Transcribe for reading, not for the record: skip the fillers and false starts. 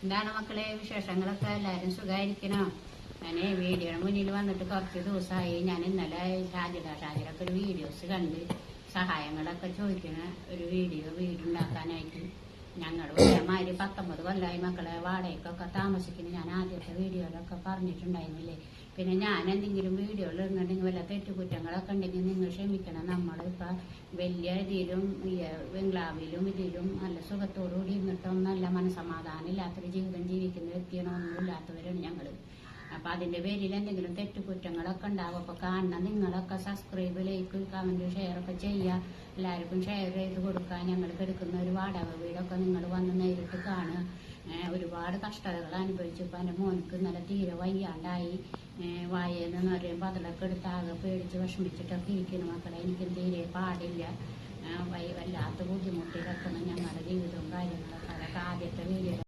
എന്താണ് മക്കളെ വിശേഷങ്ങളൊക്കെ? എല്ലാവരും സുഖമായിരിക്കണോ? ഞാൻ വീഡിയോയുടെ മുന്നിൽ വന്നിട്ട് കുറച്ച് ദിവസമായി. ഞാൻ ഇന്നലെ ഷാജിറൊക്കെ ഒരു വീഡിയോസ് കണ്ട് സഹായങ്ങളൊക്കെ ചോദിക്കുന്ന ഒരു വീടുണ്ടാക്കാനായിട്ട്. ഞങ്ങൾ ഒരേമാതിരി 19 കൊല്ലമായി മക്കളെ വാടകയ്ക്കൊക്കെ താമസിക്കുന്നു. ഞാൻ ആദ്യത്തെ വീഡിയോയിലൊക്കെ പറഞ്ഞിട്ടുണ്ടായിരുന്നില്ലേ. പിന്നെ ഞാൻ എന്തെങ്കിലും വീഡിയോയിൽ ഇടുന്നുണ്ടെങ്കിൽ വല്ല തെറ്റുകുറ്റങ്ങളൊക്കെ ഉണ്ടെങ്കിൽ നിങ്ങൾ ക്ഷമിക്കണം. നമ്മളിപ്പോൾ വലിയ ഇതിലും ബംഗ്ലാവിലും ഇതിലും നല്ല സുഖത്തോടുകൂടി ഇരുന്നിട്ടും നല്ല മനസ്സമാധാനം ഇല്ലാത്തൊരു ജീവിതം ജീവിക്കുന്ന വ്യക്തിയാണോ ഒന്നും ഇല്ലാത്തവരാണ് ഞങ്ങൾ. അപ്പം അതിൻ്റെ പേരിൽ എന്തെങ്കിലും തെറ്റുകുറ്റങ്ങളൊക്കെ ഉണ്ടാവും. അപ്പോൾ കാണുന്ന നിങ്ങളൊക്കെ സബ്സ്ക്രൈബ്, ലൈക്ക്, കമൻറ്റ്, ഷെയറൊക്കെ ചെയ്യുക. എല്ലാവർക്കും ഷെയർ ചെയ്ത് കൊടുക്കുക. ഞങ്ങൾക്ക് എടുക്കുന്ന ഒരു വാടക വീടൊക്കെ നിങ്ങൾ വന്ന് നേരിട്ട് കാണുക. ഒരുപാട് കഷ്ടതകൾ അനുഭവിച്ചു. ഇപ്പം എൻ്റെ മോനക്ക് ഇന്നലെ തീരെ വയ്യാണ്ടായി. വായെന്ന് പറയുമ്പോൾ അതിലൊക്കെ എടുത്ത് ആകെ പേടിച്ച് വിഷമിച്ചിട്ടൊക്കെ ഇരിക്കുന്നു മക്കളെ. എനിക്ക് തീരെ പാടില്ല. വല്ലാത്ത ബുദ്ധിമുട്ടിലൊക്കെ ഞങ്ങളുടെ ജീവിതവും കാര്യങ്ങളൊക്കെ. അതൊക്കെ ആദ്യത്തെ വീഡിയോ